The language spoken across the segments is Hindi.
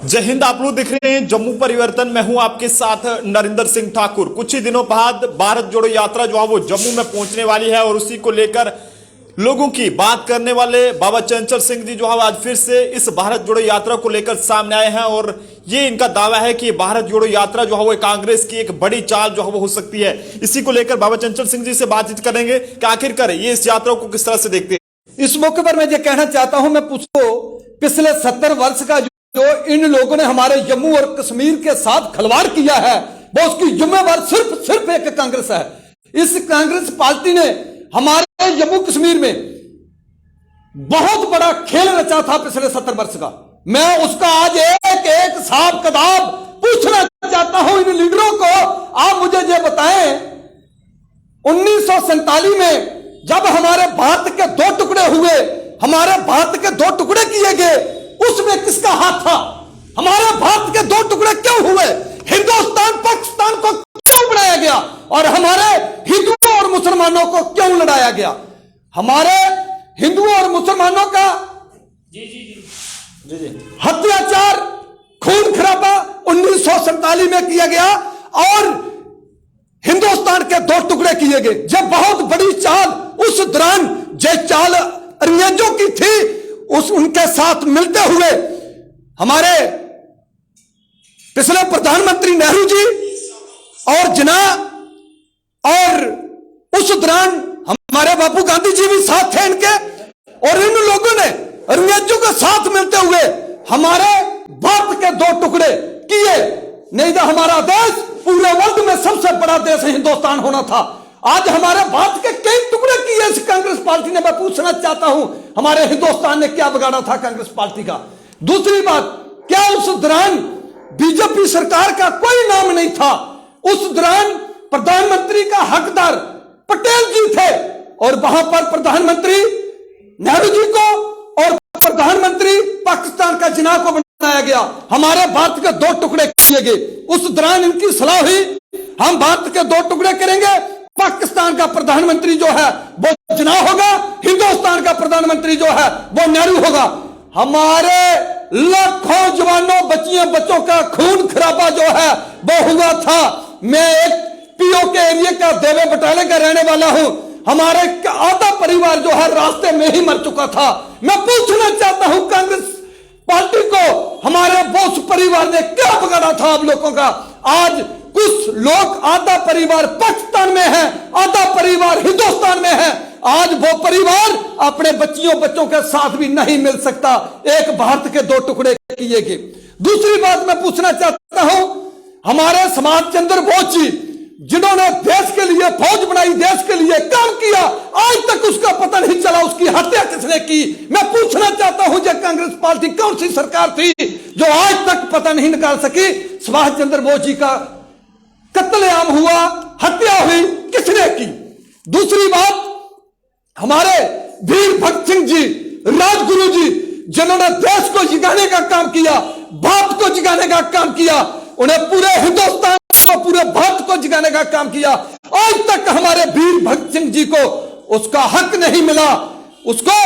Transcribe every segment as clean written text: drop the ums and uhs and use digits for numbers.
जय हिंद। आप लोग देख रहे हैं जम्मू परिवर्तन। मैं हूं आपके साथ नरिंदर सिंह ठाकुर। कुछ ही दिनों बाद भारत जोड़ो यात्रा जो है वो जम्मू में पहुंचने वाली है और उसी को लेकर लोगों की बात करने वाले बाबा चंचल सिंह जी जो है आज फिर से इस भारत जोड़ो यात्रा को लेकर सामने आए हैं और ये इनका दावा है कि भारत जोड़ो यात्रा जो है वो कांग्रेस की एक बड़ी चाल जो है वो हो सकती है। इसी को लेकर बाबा चंचल सिंह जी से बातचीत करेंगे कि आखिरकार ये इस यात्रा को किस तरह से देखते हैं। इस मौके पर मैं ये कहना चाहता हूं, मैं पूछो पिछले 70 वर्ष का जो इन लोगों ने हमारे जम्मू और कश्मीर के साथ खिलवाड़ किया है वो उसकी जिम्मेवार सिर्फ एक कांग्रेस है। इस कांग्रेस पार्टी ने हमारे जम्मू कश्मीर में बहुत बड़ा खेल रचा था पिछले 70 वर्ष का। मैं उसका आज एक एक साफ कदाब पूछना चाहता हूं इन लीडरों को। आप मुझे ये बताएं, 1947 में जब हमारे भारत के दो टुकड़े हुए, हमारे भारत के दो टुकड़े किए गए, उसमें किसका हाथ था? हमारे भारत के दो टुकड़े क्यों हुए? हिंदुस्तान पाकिस्तान को क्यों बनाया गया और हमारे हिंदुओं और मुसलमानों को क्यों लड़ाया गया? हमारे हिंदुओं और मुसलमानों का हत्याचार, खून खराबा 1947 में किया गया और हिंदुस्तान के दो टुकड़े किए गए। जब बहुत बड़ी चाल उस दौरान जो चाल अंग्रेजों की थी, उनके साथ मिलते हुए हमारे पिछले प्रधानमंत्री नेहरू जी और जिन्ना और उस दौरान हमारे बापू गांधी जी भी साथ थे इनके, और इन लोगों ने अंग्रेजों के साथ मिलते हुए हमारे भारत के दो टुकड़े किए। नहीं तो हमारा देश पूरे वर्ल्ड में सबसे बड़ा देश हिंदुस्तान होना था। आज हमारे भारत के कई टुकड़े किए इस कांग्रेस पार्टी ने। मैं पूछना चाहता हूं हमारे हिंदुस्तान ने क्या बिगाड़ा था कांग्रेस पार्टी का? दूसरी बात, क्या उस दौरान बीजेपी सरकार का कोई नाम नहीं था? उस दौरान प्रधानमंत्री का हकदार पटेल जी थे और वहां पर प्रधानमंत्री नेहरू जी को और प्रधानमंत्री पाकिस्तान का जिन्ना को बनाया गया। हमारे भारत के दो टुकड़े किए गए। उस दौरान इनकी सलाह हुई हम भारत के दो टुकड़े करेंगे, पाकिस्तान का प्रधानमंत्री जो है वो जिन्ना होगा, हिंदुस्तान का प्रधानमंत्री जो है वो नेहरू होगा। हमारे लाखों जवानों बच्चों का खून खराबा जो है वो हुआ था। मैं एक पीओ के एरिया का देवे बटाले का रहने वाला हूं। हमारे आधा परिवार जो है रास्ते में ही मर चुका था। मैं पूछना चाहता हूं कांग्रेस पार्टी को, हमारे बोस परिवार ने क्या बिगाड़ा था आप लोगों का? आज कुछ लोग, आधा परिवार पाकिस्तान में है, आधा परिवार हिंदुस्तान में है। आज वो परिवार अपने बच्चों के साथ भी नहीं मिल सकता। एक भारत के दो टुकड़े किए गए। दूसरी बात मैं पूछना चाहता हूं, हमारे समाज चंद्र बोस जी जिन्होंने देश के लिए फौज बनाई, देश के लिए काम किया, आज तक उसका पता नहीं चला उसकी हत्या किसने की। मैं पूछना चाहता हूं जो कांग्रेस पार्टी कौन सी सरकार थी जो आज तक पता नहीं निकाल सकी सुभाष चंद्र बोस जी का कत्लेआम हुआ, हत्या हुई, किसने की? दूसरी बात, हमारे वीर भगत सिंह जी, राजगुरु जी जिन्होंने देश को जगाने का काम किया, भारत को जगाने का काम किया, उन्हें पूरे हिंदुस्तान को, पूरे भारत को जगाने का काम किया। आज तक हमारे वीर भगत सिंह जी को उसका हक नहीं मिला, उसको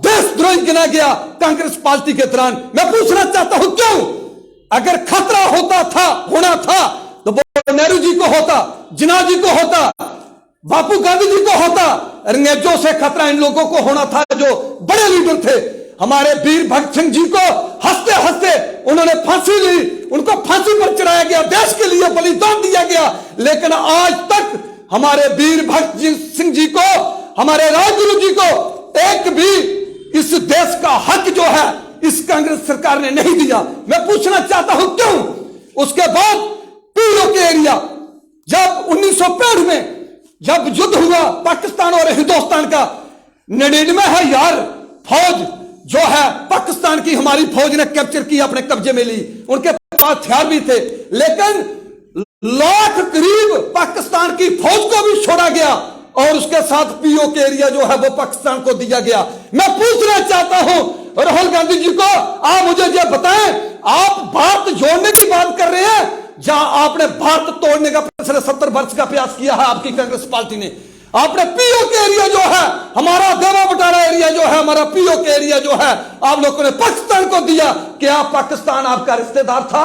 देशद्रोही गिना गया कांग्रेस पार्टी के दौरान। मैं पूछना चाहता हूं क्यों? अगर खतरा होना था तो वो नेहरू जी को होता, जिन्ना जी को होता, बापू गांधी जी को होता। अंग्रेजों से खतरा इन लोगों को होना था जो बड़े लीडर थे। हमारे वीर भगत सिंह जी को हंसते हंसते उन्होंने फांसी ली, उनको फांसी पर चढ़ाया गया, देश के लिए बलिदान दिया गया। लेकिन आज तक हमारे वीर भगत सिंह जी को, हमारे राजगुरु जी को एक भी इस देश का हक जो है इस कांग्रेस सरकार ने नहीं दिया। मैं पूछना चाहता हूं क्यों? उसके बाद पीओ के एरिया, जब 1965 में जब युद्ध हुआ पाकिस्तान और हिंदुस्तान का, 99,000 फौज जो है पाकिस्तान की हमारी फौज ने कैप्चर की, अपने कब्जे में ली। उनके पास हथियार भी थे, लेकिन लाख करीब पाकिस्तान की फौज को भी छोड़ा गया और उसके साथ पीओ के एरिया जो है वो पाकिस्तान को दिया गया। मैं पूछना चाहता हूं राहुल गांधी जी को, आप मुझे ये बताएं, आप भारत जोड़ने की बात कर रहे हैं जहां आपने भारत तोड़ने का पिछले 70 वर्ष का प्रयास किया है आपकी कांग्रेस पार्टी ने। आपने पीओ के एरिया जो है, हमारा देवा बटारा एरिया जो है, हमारा पीओ के एरिया जो है, आप लोगों ने पाकिस्तान को दिया। क्या पाकिस्तान आपका रिश्तेदार था?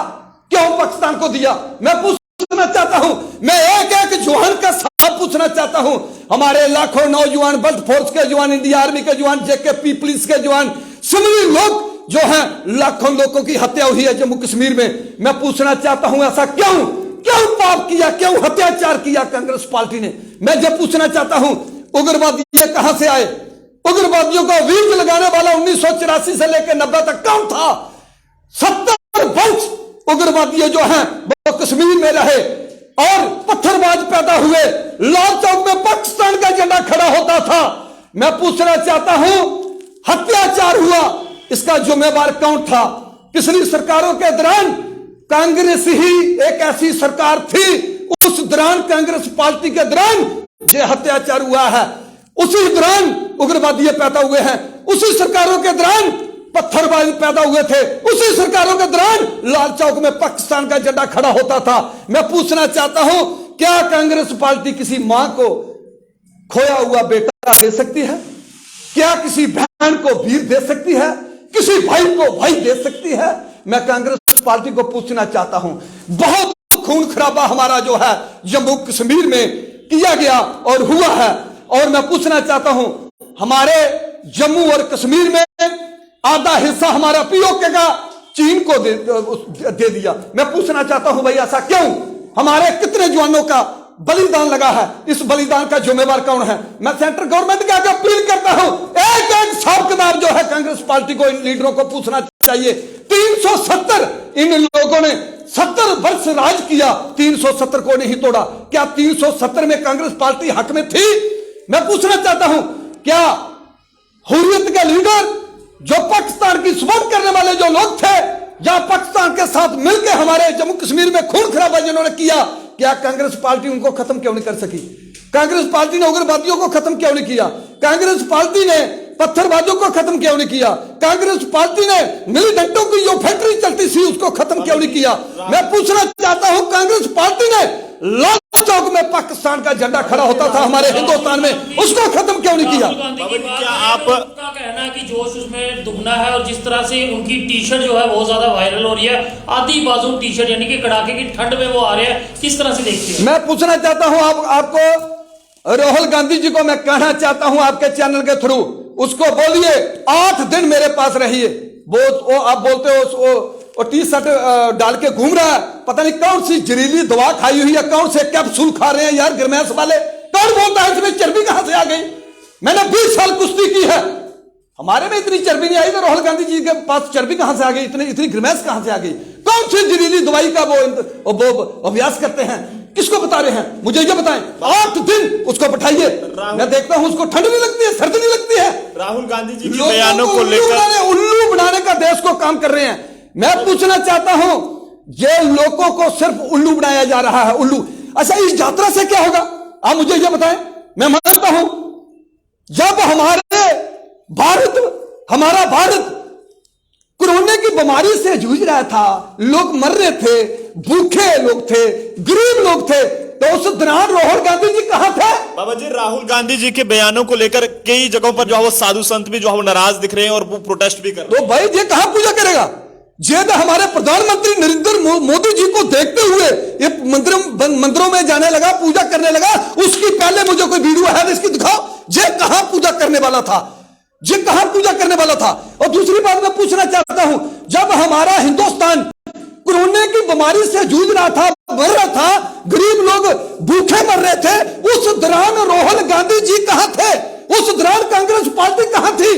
क्यों पाकिस्तान को दिया? मैं पूछना चाहता हूं, मैं एक एक जवान का सवाल पूछना चाहता हूं। हमारे लाखों नौजवान, बल्द फोर्स के जवान, इंडिया आर्मी के जवान, जेके पुलिस के जवान, सिविल लोग जो है, लाखों लोगों की हत्या हुई है जम्मू कश्मीर में। मैं पूछना चाहता हूं, ऐसा क्यों क्यों पाप किया, क्यों अत्याचार किया कांग्रेस पार्टी ने? मैं जब पूछना चाहता हूं, उग्रवादी ये कहां से आए? उग्रवादियों को वीज लगाने वाला 1984 से लेकर 90 तक कौन था? 70 वर्ष उग्रवादी जो हैं वो कश्मीर में रहे और पत्थरबाज पैदा हुए। लाल चौक में पाकिस्तान का झंडा खड़ा होता था। मैं पूछना चाहता हूं, अत्याचार हुआ, इसका जिम्मेवार कौन था? पिछली सरकारों के दौरान कांग्रेस ही एक ऐसी सरकार थी, उस दौरान कांग्रेस पार्टी के दौरान ये अत्याचार हुआ है, उसी दौरान उग्रवादी पैदा हुए हैं, उसी सरकारों के दौरान पत्थरबाज पैदा हुए थे, उसी सरकारों के दौरान लाल चौक में पाकिस्तान का झंडा खड़ा होता था। मैं पूछना चाहता हूं, क्या कांग्रेस पार्टी किसी मां को खोया हुआ बेटा दे सकती है? क्या किसी बहन को वीर दे सकती है? किसी भाई को भाई दे सकती है? मैं कांग्रेस पार्टी को पूछना चाहता हूं, बहुत खून खराबा हमारा जो है जम्मू कश्मीर में किया गया और हुआ है। और मैं पूछना चाहता हूं, हमारे जम्मू और कश्मीर में आधा हिस्सा हमारा पीओके का चीन को दे दिया। मैं पूछना चाहता हूं, भाई ऐसा क्यों? हमारे कितने जवानों का बलिदान लगा है, इस बलिदान का जिम्मेवार कौन है? मैं सेंट्रल गवर्नमेंट के आगे अपील करता हूं, एक एक हिसाब किताब जो है कांग्रेस पार्टी को, इन लीडरों को पूछना चाहिए। 370 इन लोगों ने 70 वर्ष राज किया, 370 को नहीं तोड़ा। क्या 370 में कांग्रेस पार्टी हक में थी? मैं पूछना चाहता हूं, क्या हुर्रियत के लीडर जो पाकिस्तान की सपोर्ट करने वाले जो लोग थे, या पाकिस्तान के साथ मिलकर हमारे जम्मू कश्मीर में खून खराबा जिन्होंने किया, क्या कांग्रेस पार्टी उनको खत्म क्यों नहीं कर सकी? कांग्रेस पार्टी ने उग्रवादियों को खत्म क्यों नहीं किया? कांग्रेस पार्टी ने पत्थरबाजों को खत्म क्यों नहीं किया? कांग्रेस पार्टी ने मिलिटेंटों की जो फैक्ट्री चलती थी उसको खत्म क्यों नहीं किया? मैं पूछना चाहता हूं, कांग्रेस पार्टी ने लाल चौक में पाकिस्तान का झंडा खड़ा होता था हमारे हिंदुस्तान में, उसको खत्म क्यों नहीं किया? क्या आपका कहना है कि जोश उसमें दुगना है, और जिस तरह से उनकी टी शर्ट जो है बहुत ज्यादा वायरल हो रही है, आधी बाजू टी शर्ट, यानी कि कड़ाके की ठंड में वो आ रहे हैं, किस तरह से देखते हैं? मैं पूछना चाहता हूं, आपको राहुल गांधी जी को मैं कहना चाहता हूं आपके चैनल के थ्रू, उसको बोलिए 8 दिन मेरे पास रहिए। वो आप बोलते हो टी शर्ट डाल के घूम रहा है, पता नहीं कौन सी जहरीली दवा खाई हुई है, कौन से कैप्सूल खा रहे हैं यार गरमैश वाले। कौन बोलता है इसमें चर्बी कहां से आ गई? मैंने 20 साल कुश्ती की है, हमारे में इतनी चर्बी नहीं आई, तो राहुल गांधी जी के पास चर्बी कहां से आ गई? इतनी गरमैश कहां से आ गई? कौन सी जहरीली दवाई का वो अभ्यास करते हैं? किसको बता रहे हैं? मुझे ये बताएं। 8 दिन उसको बैठाइए, मैं देखता हूं उसको ठंड नहीं लगती है, सर्दी नहीं लगती है। राहुल गांधी जी के बयानों को लेकर उल्लू बनाने का देश को काम कर रहे हैं। मैं पूछना चाहता हूं, ये लोगों को सिर्फ उल्लू बनाया जा रहा है, उल्लू। अच्छा, इस यात्रा से क्या होगा? आप मुझे ये बताएं। मैं मानता हूं, जब हमारा भारत कोरोना की बीमारी से जूझ रहा था, लोग मर रहे थे, भूखे लोग थे, गरीब लोग थे, तो उस दौरान राहुल गांधी जी कहां थे? बाबा जी, राहुल गांधी जी के बयानों को लेकर कई जगहों पर जो है वो साधु संत भी जो है वो नाराज दिख रहे हैं और वो प्रोटेस्ट भी कर रहे हैं। तो भाई ये कहां पूजा करेगा? ये तो हमारे प्रधानमंत्री नरेंद्र मोदी जी को देखते हुए ये मंदिरों में जाने लगा, पूजा करने लगा। उसकी पहले मुझे कोई वीडियो है इसकी दिखाओ, ये कहां पूजा करने वाला था? ये कहां पूजा करने वाला था? और दूसरी बात मैं पूछना चाहता हूं, जब हमारा हिंदुस्तान कोरोना की बीमारी से जूझ रहा था, मर रहा था, गरीब लोग भूखे मर रहे थे, उस दौरान राहुल गांधी जी कहां थे? उस दौरान कांग्रेस पार्टी कहां थी?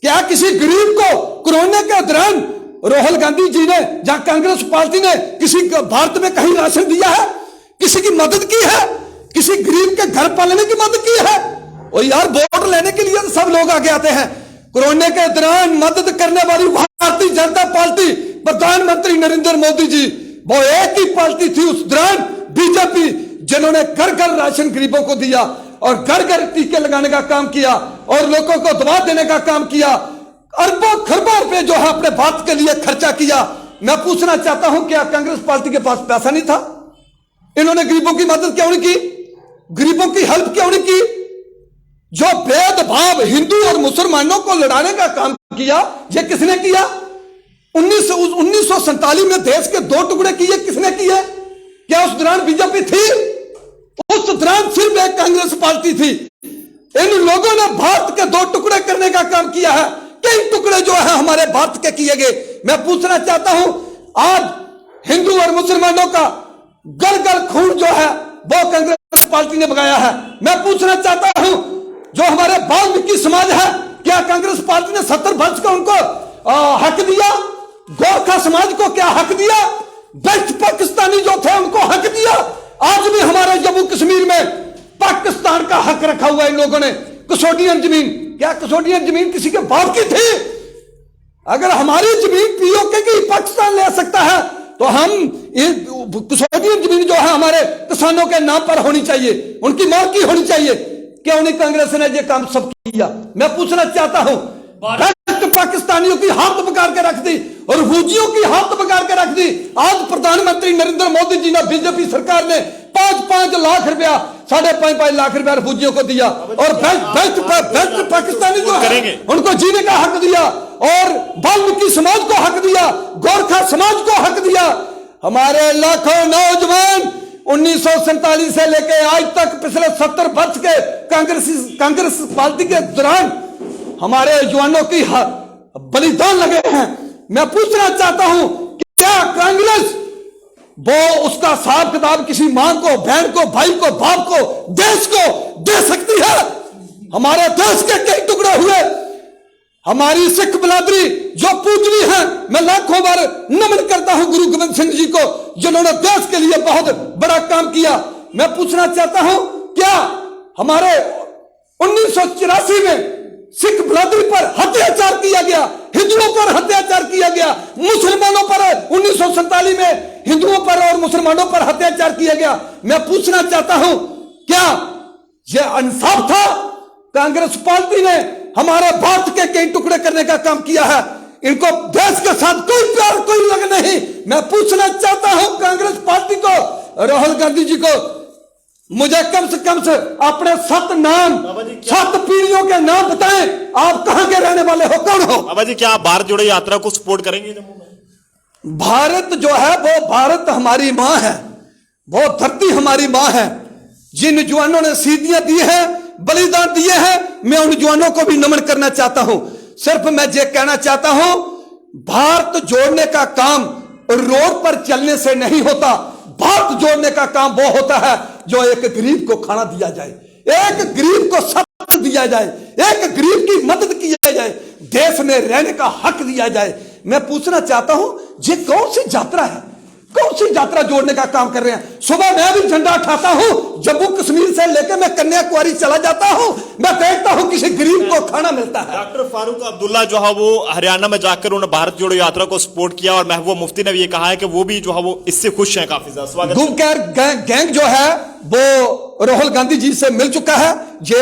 क्या किसी गरीब को कोरोना के दौरान राहुल गांधी जी ने या कांग्रेस पार्टी ने किसी भारत में कहीं राशन दिया है? किसी की मदद की है? किसी गरीब के घर पालने की मदद की है? और यार वोट लेने के लिए सब लोग आगे आते हैं। कोरोना के दौरान मदद करने वाली भारतीय जनता पार्टी, प्रधानमंत्री नरेंद्र मोदी जी, वो एक ही पार्टी थी उस दौरान, बीजेपी, जिन्होंने घर घर राशन गरीबों को दिया और घर घर टीके लगाने का काम किया और लोगों को दवा देने का काम किया। अरबों खरबों रुपए जो है अपने बात के लिए खर्चा किया। मैं पूछना चाहता हूं, क्या कांग्रेस पार्टी के पास पैसा नहीं था? इन्होंने गरीबों की मदद क्यों नहीं की? गरीबों की हेल्प क्यों नहीं की? जो भेदभाव हिंदू और मुसलमानों को लड़ाने का काम किया, ये किसने किया? 1947 में देश के 2 टुकड़े किए, किसने किए? क्या उस दौरान बीजेपी थी? उस दौरान सिर्फ एक कांग्रेस पार्टी थी। इन लोगों ने भारत के 2 टुकड़े करने का काम किया है। कई टुकड़े जो है हमारे भारत के किए गए। मैं पूछना चाहता हूं, आज हिंदू और मुसलमानों का गल गल खून जो है वो कांग्रेस पार्टी ने बगाया है। मैं पूछना चाहता हूं, जो हमारे वाल्मीकि समाज है, क्या कांग्रेस पार्टी ने 70 वर्ष का उनको हक दिया? गोरखा समाज को क्या हक दिया? वेस्ट पाकिस्तानी जो थे उनको हक दिया? आज भी हमारे जम्मू कश्मीर में पाकिस्तान का हक रखा हुआ है इन लोगों ने। कसोडियन जमीन, क्या कसोडियन जमीन किसी के बाप की थी? अगर हमारी जमीन पीओके की पाकिस्तान ले सकता है तो हम कसोडियन जमीन जो है हमारे किसानों के नाम पर होनी चाहिए, उनकी मांग की होनी चाहिए। क्यों नहीं कांग्रेस ने ये काम सब किया? मैं पूछना चाहता हूं, पाकिस्तानियों की हाथ पकड़ के रख दी और फौजियों की हाथ पकड़ के रख दी। आज प्रधानमंत्री नरेंद्र मोदी जी ने, बीजेपी सरकार ने 5-5 लाख रुपया, 5.5 लाख रुपया फौजियों को दिया और बेस्ट पाकिस्तानी जो है उनको जीने का हक दिया और वाल्मीकि समाज को हक दिया, गोरखा समाज को हक दिया। हमारे लाखों नौजवान 1947 से लेकर आज तक पिछले 70 वर्ष के कांग्रेस पार्टी के दौरान हमारे जवानों की बलिदान लगे हैं। मैं पूछना चाहता हूं, क्या कांग्रेस वो उसका हिसाब किताब किसी मां को, बहन को, भाई को, बाप को, देश को दे सकती है? हमारे देश के कई टुकड़े हुए, हमारी सिख बिरादरी जो पूजनी है, मैं लाखों बार नमन करता हूं गुरु गोविंद सिंह जी को, जिन्होंने देश के लिए बहुत बड़ा काम किया। मैं पूछना चाहता हूं, क्या हमारे 1984 में सिख बिरादरी पर अत्याचार किया गया, हिंदुओं पर अत्याचार किया गया, मुसलमानों पर 1947 में हिंदुओं पर और मुसलमानों पर अत्याचार किया गया? मैं पूछना चाहता हूं, क्या यह इंसाफ था? कांग्रेस पार्टी ने हमारे भारत के कई टुकड़े करने का काम किया है। इनको देश के साथ कोई प्यार, कोई लग नहीं। मैं पूछना चाहता हूं कांग्रेस पार्टी को, राहुल गांधी जी को, मुझे कम से अपने 7 नाम, 7 पीढ़ियों के नाम बताएं। आप कहां के रहने वाले हो, कौन हो? बाबा जी, क्या आप भारत जोड़ो यात्रा को सपोर्ट करेंगे जम्मू में? भारत जो है वो भारत हमारी मां है, वो धरती हमारी मां है। जिन जवानों ने शहीदियां दी है, बलिदान दिए हैं, मैं उन जवानों को भी नमन करना चाहता हूं। सिर्फ मैं ये कहना चाहता हूं, भारत जोड़ने का काम रोड पर चलने से नहीं होता। भारत जोड़ने का काम वो होता है जो एक गरीब को खाना दिया जाए, एक गरीब को सत्य दिया जाए, एक गरीब की मदद किया जाए, देश में रहने का हक दिया जाए। मैं पूछना चाहता हूं, ये कौन सी यात्रा है, कौन सी यात्रा जोड़ने का काम कर रहे हैं? सुबह मैं भी झंडा उठाता हूं, जम्मू कश्मीर से लेकर मैं कन्याकुमारी चला जाता हूं, मैं देखता हूं किसी गरीब को खाना मिलता है। डॉक्टर फारूक अब्दुल्ला जो है वो हरियाणा में जाकर उन्होंने भारत जोड़ो यात्रा को सपोर्ट किया और महबूबा मुफ्ती ने भी ये कहा है कि वो भी जो है वो इससे खुश हैं काफी ज्यादा। स्वागत। गैंग जो है वो राहुल गांधी जी से मिल चुका है। ये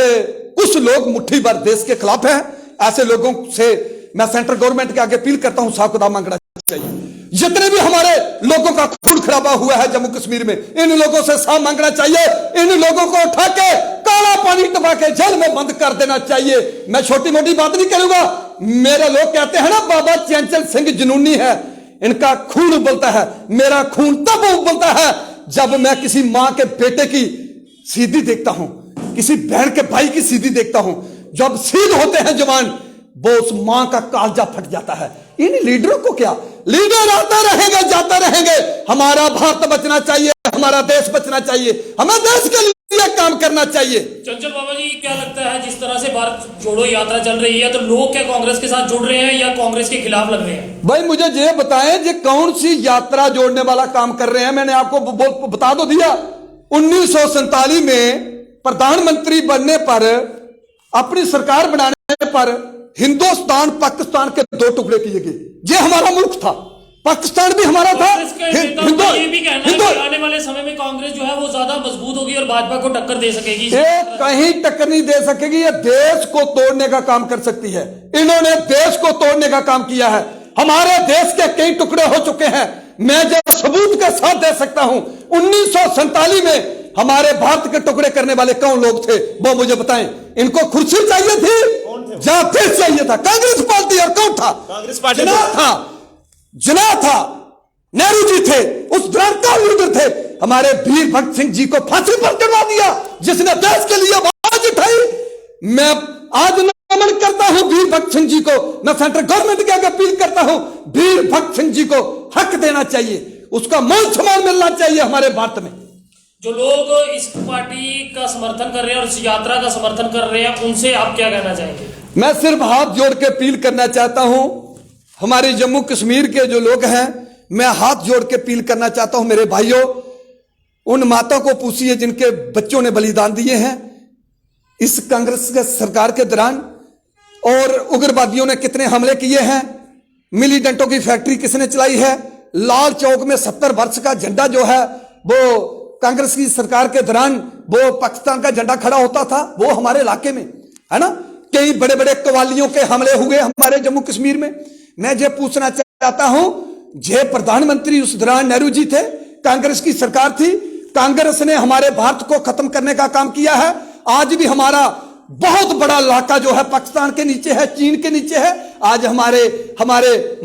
कुछ लोग मुट्ठी भर देश के खिलाफ हैं। ऐसे लोगों से मैं सेंट्रल गवर्नमेंट के आगे अपील करता हूं, साफ खुदा मांगना चाहिए। जितने भी हमारे लोगों का खून खराबा हुआ है जम्मू कश्मीर में, इन लोगों से साफ मांगना चाहिए। इन लोगों को उठा के काला पानी टपा के जेल में बंद कर देना चाहिए। मैं छोटी मोटी बात नहीं करूंगा। मेरे लोग कहते हैं ना, बाबा चंचल सिंह जुनूनी है, इनका खून उबलता है। मेरा खून तब उबलता है जब मैं किसी मां के बेटे की सीधी देखता हूं, किसी बहन के भाई की सीधी देखता हूं। जब शहीद होते हैं जवान, वो उस मां का कालजा फट जाता है। इन लीडरों को क्या, लीडर आते रहेंगे जाते रहेंगे। हमारा भारत बचना चाहिए, हमारा देश बचना चाहिए, हमें देश के लिए काम करना चाहिए। चंचल बाबा जी, क्या लगता है जिस तरह से भारत जोड़ो यात्रा चल रही है, तो लोग क्या कांग्रेस के साथ जुड़ रहे हैं या कांग्रेस के खिलाफ लग रहे हैं? भाई मुझे ये बताएं, ये कौन सी यात्रा जोड़ने वाला काम कर रहे हैं? मैंने आपको बता दो दिया। 1947 में प्रधानमंत्री बनने पर, अपनी सरकार बनाने पर हिंदुस्तान पाकिस्तान के 2 टुकड़े किए गए। ये हमारा मुल्क था, पाकिस्तान भी हमारा था। ये भी कहना है कि आने वाले समय में कांग्रेस जो है वो ज्यादा मजबूत होगी और भाजपा को टक्कर दे सकेगी। ये कहीं टक्कर नहीं दे सकेगी, ये देश को तोड़ने का काम कर सकती है। इन्होंने देश को तोड़ने का काम किया है। हमारे देश के कई टुकड़े हो चुके हैं। मैं जो सबूत के साथ दे सकता हूं, 1947 में हमारे भारत के टुकड़े करने वाले कौन लोग थे वो मुझे बताएं। इनको कुर्सी चाहिए थी या देश चाहिए था? कांग्रेस पार्टी। और कौन था? कांग्रेस पार्टी जिन्ना था, नेहरू जी थे, उस दौरान कौन लीडर थे? हमारे वीर भक्त सिंह जी को फांसी पर चढ़वा दिया, जिसने देश के लिए आवाज उठाई। मैं आज नमन करता हूं वीर भक्त सिंह जी को। मैं सेंट्रल गवर्नमेंट के आगे अपील करता हूं, वीर भक्त सिंह जी को हक देना चाहिए, उसका मान सम्मान मिलना चाहिए हमारे भारत में। जो लोग इस पार्टी का समर्थन कर रहे हैं और इस यात्रा का समर्थन कर रहे हैं, उनसे आप क्या कहना चाहेंगे? मैं सिर्फ हाथ जोड़ के अपील करना चाहता हूं, हमारे जम्मू कश्मीर के जो लोग हैं, मैं हाथ जोड़ के अपील करना चाहता हूं, मेरे भाइयों, उन माता को पूछिए जिनके बच्चों ने बलिदान दिए हैं इस कांग्रेस के सरकार के दौरान, और उग्रवादियों ने कितने हमले किए हैं, मिलीटेंटों की फैक्ट्री किसने चलाई है, लाल चौक में 70 वर्ष का झंडा जो है वो कांग्रेस की सरकार के दौरान वो पाकिस्तान का झंडा खड़ा होता था, वो हमारे इलाके में है ना। कई बड़े बड़े कवालियों के हमले हुए हमारे जम्मू कश्मीर में। मैं ये पूछना चाहता हूं, जे प्रधानमंत्री उस दौरान नेहरू जी थे, कांग्रेस की सरकार थी, कांग्रेस ने हमारे भारत को खत्म करने का काम किया है। आज भी हमारा बहुत बड़ा इलाका जो है पाकिस्तान के नीचे है, चीन के नीचे है। आज हमारे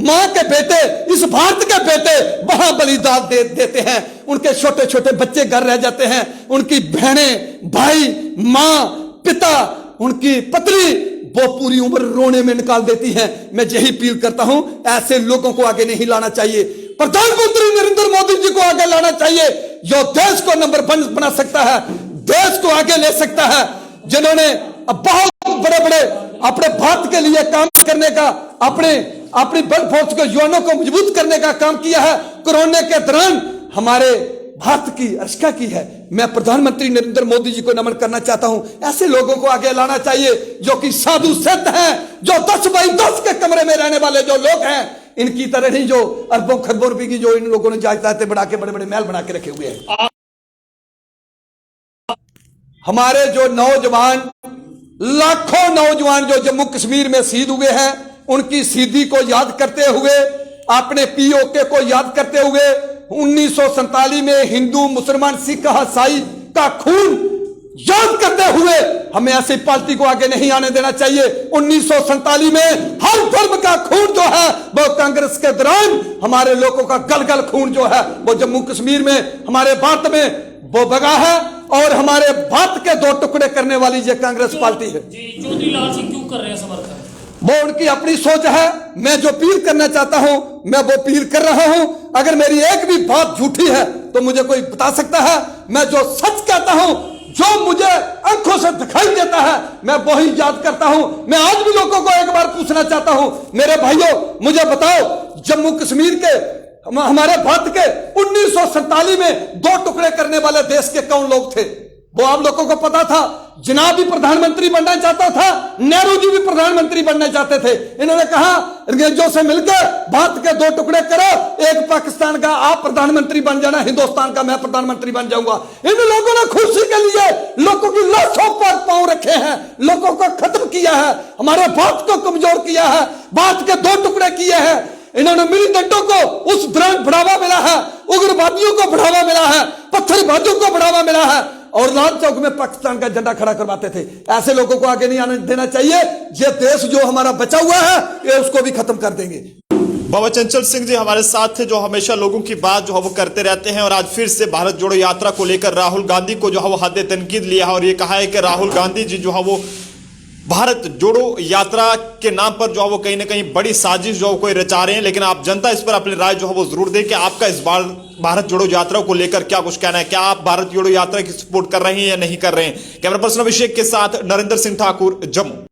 मां के बेटे, इस भारत के बेटे वहां बलिदान देते हैं, उनके छोटे छोटे बच्चे घर रह जाते हैं, उनकी बहनें, भाई, मां, पिता, उनकी पत्नी वो पूरी उम्र रोने में निकाल देती हैं। मैं यही अपील करता हूं, ऐसे लोगों को आगे नहीं लाना चाहिए। प्रधानमंत्री नरेंद्र मोदी जी को आगे लाना चाहिए, जो देश को नंबर 1 बना सकता है, देश को आगे ले सकता है, जिन्होंने बहुत बड़े बड़े अपने भारत के लिए काम करने का, अपनी बल फोर्स को, युवाओं को मजबूत करने का काम किया है। कोरोना के दौरान हमारे भारत की रक्षा की है। मैं प्रधानमंत्री नरेंद्र मोदी जी को नमन करना चाहता हूं, ऐसे लोगों को आगे लाना चाहिए जो कि साधु संत हैं, जो 10 बाई 10 के कमरे में रहने वाले जो लोग हैं, इनकी तरह नहीं जो अरबों खरबों रुपए की जो इन लोगों ने जायदादें बढ़ा के बड़े बड़े महल बना के रखे हुए हैं। हमारे जो नौजवान, लाखों नौजवान जो जम्मू कश्मीर में शहीद हुए हैं, उनकी शहीदी को याद करते हुए, अपने पीओके को याद करते हुए, 1947 में हिंदू, मुसलमान, सिख, ईसाई का खून याद करते हुए हमें ऐसी पार्टी को आगे नहीं आने देना चाहिए। 1947 में हर धर्म का खून जो है वो कांग्रेस के दौरान हमारे लोगों का गल खून जो है वो जम्मू कश्मीर में, हमारे भारत में वो बगा है, और हमारे भारत के 2 टुकड़े करने वाली ये कांग्रेस पार्टी है। ज्योतिलाल सिंह क्यों कर रहे हैं समर्थन? वो उनकी अपनी सोच है। मैं जो अपील करना चाहता हूं, मैं वो अपील कर रहा हूं। अगर मेरी एक भी बात झूठी है तो मुझे कोई बता सकता है। मैं जो सच कहता हूं, जो मुझे आंखों से दिखाई देता है, मैं वही याद करता हूं। मैं आज भी लोगों को एक बार पूछना चाहता हूं, मेरे भाइयों, मुझे बताओ, जम्मू कश्मीर के, हमारे भारत के 1947 में 2 टुकड़े करने वाले देश के कौन लोग थे? वो आप लोगों को पता था। जिन्ना भी प्रधानमंत्री बनना चाहता था, नेहरू जी भी प्रधानमंत्री बनना चाहते थे। इन्होंने कहा अंग्रेजों से मिलकर भारत के 2 टुकड़े करो, एक पाकिस्तान का आप प्रधानमंत्री बन जाना, हिंदुस्तान का मैं प्रधानमंत्री बन जाऊंगा। इन लोगों ने खुशी के लिए लोगों की लाशों पर पांव रखे हैं, लोगों को खत्म किया है, हमारे भारत को कमजोर किया है, भारत के 2 टुकड़े किए हैं। इन्होंने मिलीटेंटों को उस दौरान बढ़ावा मिला है, उग्रवादियों को बढ़ावा मिला है, पत्थरबाजों को बढ़ावा मिला है, और लाल चौक में पाकिस्तान का झंडा खड़ा करवाते थे। ऐसे लोगों को आगे नहीं आने देना चाहिए। ये देश जो हमारा बचा हुआ है, ये उसको भी खत्म कर देंगे। बाबा चंचल सिंह जी हमारे साथ थे, जो हमेशा लोगों की बात जो है वो करते रहते हैं, और आज फिर से भारत जोड़ो यात्रा को लेकर राहुल गांधी को जो है वो हद तनकीद लिया है, और ये कहा है कि राहुल गांधी जी जो है वो भारत जोड़ो यात्रा के नाम पर जो है वो कहीं ना कहीं बड़ी साजिश जो है कोई रचा रहे हैं। लेकिन आप जनता इस पर अपनी राय जो है वो जरूर दें कि आपका इस बार भारत जोड़ो यात्रा को लेकर क्या कुछ कहना है। क्या आप भारत जोड़ो यात्रा की सपोर्ट कर रहे हैं या नहीं कर रहे हैं? कैमरा पर्सन अभिषेक के साथ नरेंद्र सिंह ठाकुर, जम्मू।